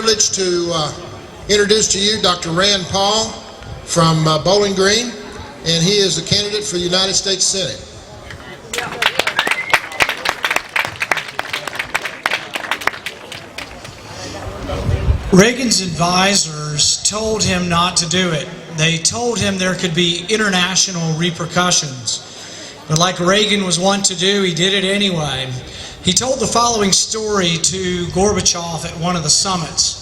Privilege to introduce to you Dr. Rand Paul from Bowling Green, and he is a candidate for the United States Senate. Reagan's advisors told him not to do it. They told him there could be international repercussions. But like Reagan was wont to do, he did it anyway. He told the following story to Gorbachev at one of the summits.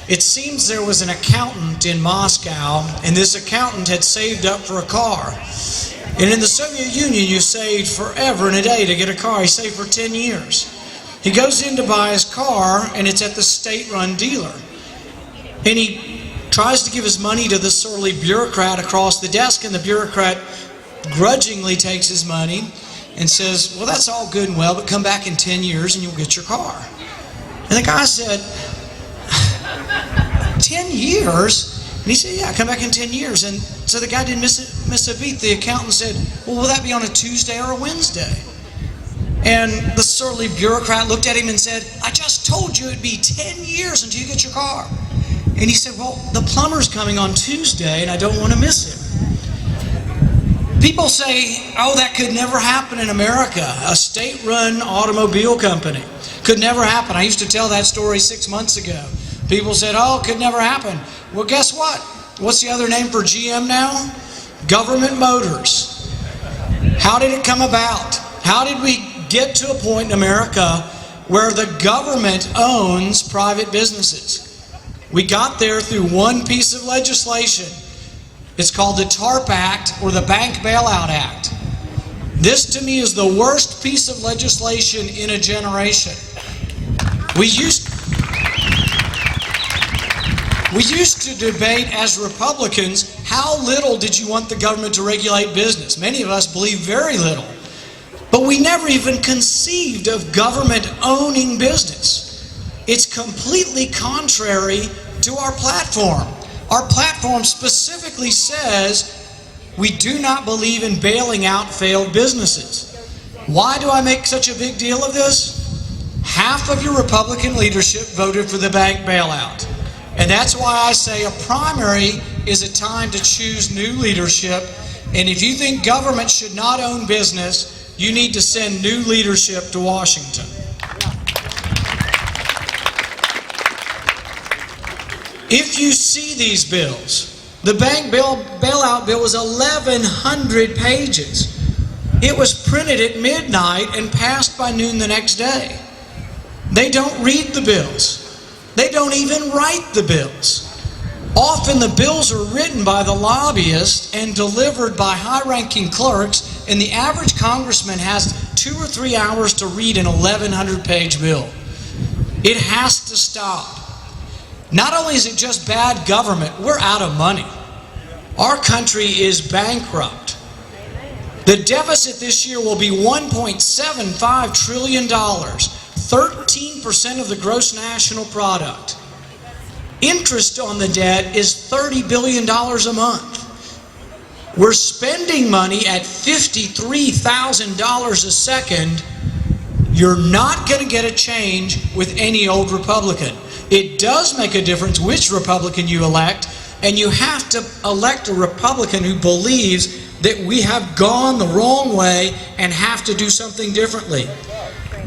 It seems there was an accountant in Moscow, and this accountant had saved up for a car. And in the Soviet Union, you saved forever and a day to get a car. He saved for 10 years. He goes in to buy his car, and it's at the state-run dealer. And he tries to give his money to the surly bureaucrat across the desk, and the bureaucrat grudgingly takes his money and says, well, that's all good and well, but come back in 10 years and you'll get your car. And the guy said, 10 years? And he said, yeah, come back in 10 years. And so the guy didn't miss a beat. The accountant said, well, will that be on a Tuesday or a Wednesday? And the surly bureaucrat looked at him and said, I just told you it'd be 10 years until you get your car. And he said, well, the plumber's coming on Tuesday and I don't want to miss him. People say, oh, that could never happen in America. A state-run automobile company. Could never happen. I used to tell that story 6 months ago. People said, oh, it could never happen. Well, guess what? What's the other name for GM now? Government Motors. How did it come about? How did we get to a point in America where the government owns private businesses? We got there through one piece of legislation. It's called the TARP Act, or the Bank Bailout Act. This, to me, is the worst piece of legislation in a generation. We used to debate as Republicans, how little did you want the government to regulate business? Many of us believe very little. But we never even conceived of government owning business. It's completely contrary to our platform. Our platform specifically says we do not believe in bailing out failed businesses. Why do I make such a big deal of this? Half of your Republican leadership voted for the bank bailout. And that's why I say a primary is a time to choose new leadership. And if you think government should not own business, you need to send new leadership to Washington. If you see these bills, the bank bailout bill was 1,100 pages. It was printed at midnight and passed by noon the next day. They don't read the bills. They don't even write the bills. Often the bills are written by the lobbyists and delivered by high-ranking clerks, and the average congressman has 2 or 3 hours to read an 1,100-page bill. It has to stop. Not only is it just bad government, we're out of money. Our country is bankrupt. The deficit this year will be $1.75 trillion, 13% of the gross national product. Interest on the debt is $30 billion a month. We're spending money at $53,000 a second. You're not going to get a change with any old Republican. It does make a difference which Republican you elect, and you have to elect a Republican who believes that we have gone the wrong way and have to do something differently.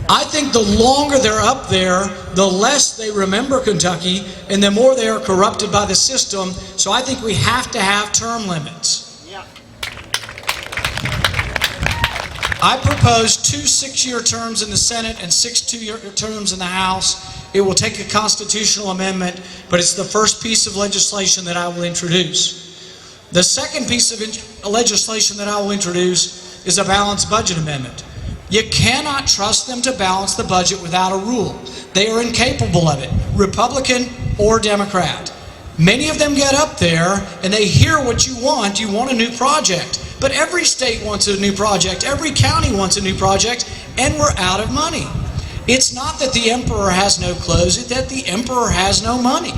I think the longer they're up there, the less they remember Kentucky, and the more they are corrupted by the system. So I think we have to have term limits. I propose 2 6-year terms in the Senate and 6 2-year terms in the House. It will take a constitutional amendment, but it's the first piece of legislation that I will introduce. The second piece of legislation that I will introduce is a balanced budget amendment. You cannot trust them to balance the budget without a rule. They are incapable of it, Republican or Democrat. Many of them get up there and they hear what you want. You want a new project. But every state wants a new project. Every county wants a new project, and we're out of money. It's not that the emperor has no clothes, it's that the emperor has no money.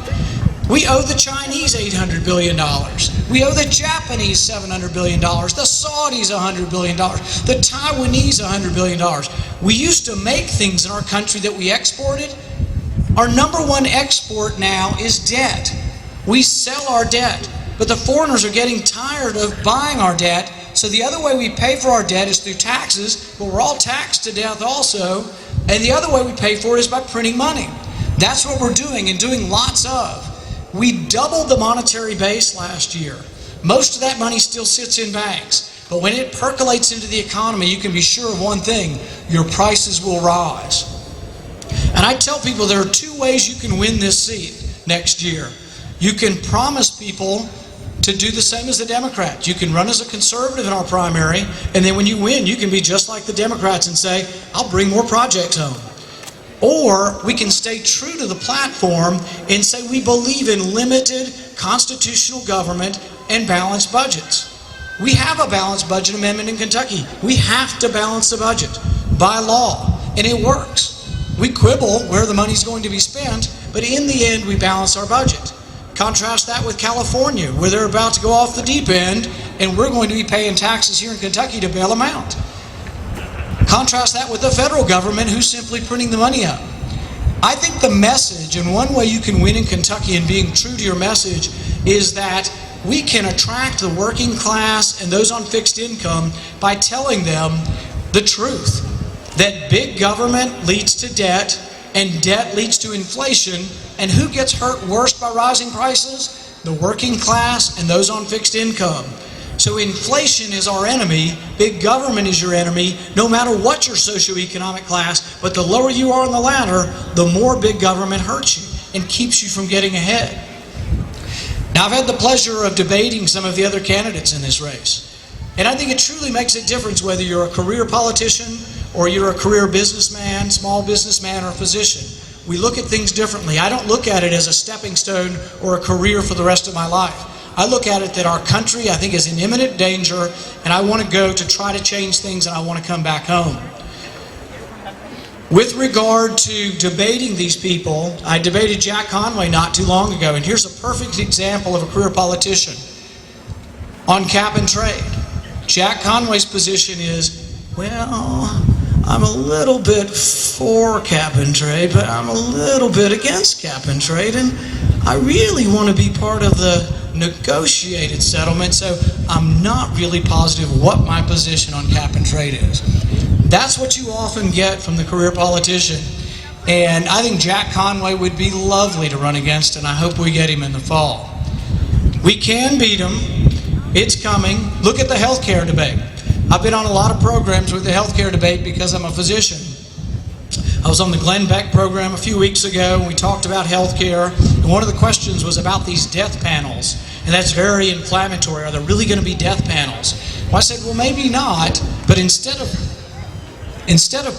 We owe the Chinese $800 billion. We owe the Japanese $700 billion. The Saudis $100 billion. The Taiwanese $100 billion. We used to make things in our country that we exported. Our number one export now is debt. We sell our debt, but the foreigners are getting tired of buying our debt, so the other way we pay for our debt is through taxes, but we're all taxed to death also, and the other way we pay for it is by printing money. That's what we're doing, and doing lots of. We doubled the monetary base last year. Most of that money still sits in banks, but when it percolates into the economy, you can be sure of one thing: your prices will rise. And I tell people there are two ways you can win this seat next year. You can promise people to do the same as the Democrats. You can run as a conservative in our primary, and then when you win, you can be just like the Democrats and say, I'll bring more projects home. Or we can stay true to the platform and say we believe in limited constitutional government and balanced budgets. We have a balanced budget amendment in Kentucky. We have to balance the budget by law, and it works. We quibble where the money's going to be spent, but in the end, we balance our budget. Contrast that with California, where they're about to go off the deep end, and we're going to be paying taxes here in Kentucky to bail them out. Contrast that with the federal government, who's simply printing the money up. I think the message, and one way you can win in Kentucky in being true to your message, is that we can attract the working class and those on fixed income by telling them the truth, that big government leads to debt, and debt leads to inflation, and who gets hurt worst by rising prices? The working class and those on fixed income. So inflation is our enemy, big government is your enemy, no matter what your socioeconomic class, but the lower you are on the ladder, the more big government hurts you and keeps you from getting ahead. Now, I've had the pleasure of debating some of the other candidates in this race, and I think it truly makes a difference whether you're a career politician or you're a career businessman, small businessman, or physician. We look at things differently. I don't look at it as a stepping stone or a career for the rest of my life. I look at it that our country, I think, is in imminent danger, and I want to go to try to change things, and I want to come back home. With regard to debating these people, I debated Jack Conway not too long ago, and here's a perfect example of a career politician on cap and trade. Jack Conway's position is, well, I'm a little bit for cap and trade, but I'm a little bit against cap and trade, and I really want to be part of the negotiated settlement, so I'm not really positive what my position on cap and trade is. That's what you often get from the career politician, and I think Jack Conway would be lovely to run against, and I hope we get him in the fall. We can beat him. It's coming. Look at the healthcare debate. I've been on a lot of programs with the healthcare debate because I'm a physician. I was on the Glenn Beck program a few weeks ago, and we talked about healthcare, and one of the questions was about these death panels, and that's very inflammatory. Are there really going to be death panels? Well, I said, well, maybe not, but instead of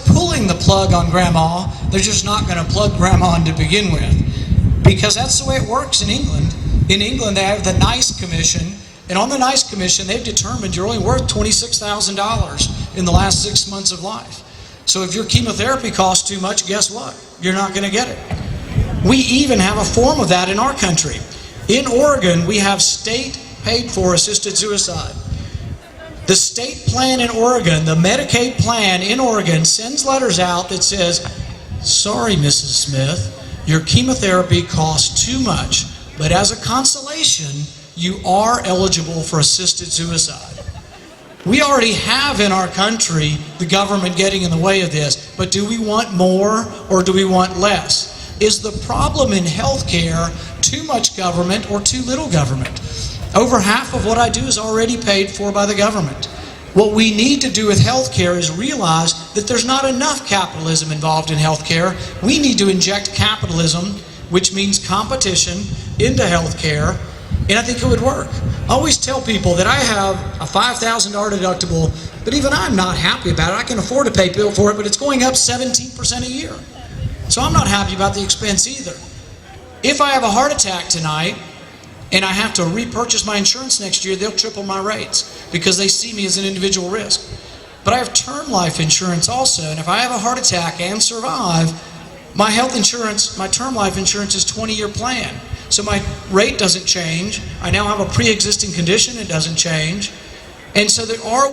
pulling the plug on grandma, they're just not going to plug grandma in to begin with, because that's the way it works in England. In England, they have the NICE Commission, and on the NICE Commission, they've determined you're only worth $26,000 in the last 6 months of life. So if your chemotherapy costs too much, guess what? You're not going to get it. We even have a form of that in our country. In Oregon, we have state paid for assisted suicide. The state plan in Oregon, the Medicaid plan in Oregon, sends letters out that says, sorry, Mrs. Smith, your chemotherapy costs too much, but as a consolation, you are eligible for assisted suicide. We already have in our country the government getting in the way of this, but do we want more or do we want less? Is the problem in healthcare too much government or too little government? Over half of what I do is already paid for by the government. What we need to do with healthcare is realize that there's not enough capitalism involved in healthcare. We need to inject capitalism, which means competition, into healthcare, and I think it would work. I always tell people that I have a $5,000 deductible, but even I'm not happy about it. I can afford to pay bill for it, but it's going up 17% a year. So I'm not happy about the expense either. If I have a heart attack tonight and I have to repurchase my insurance next year, they'll triple my rates because they see me as an individual risk. But I have term life insurance also, and if I have a heart attack and survive, my health insurance, my term life insurance is 20-year plan. So my rate doesn't change. I now have a pre-existing condition, it doesn't change. And so there are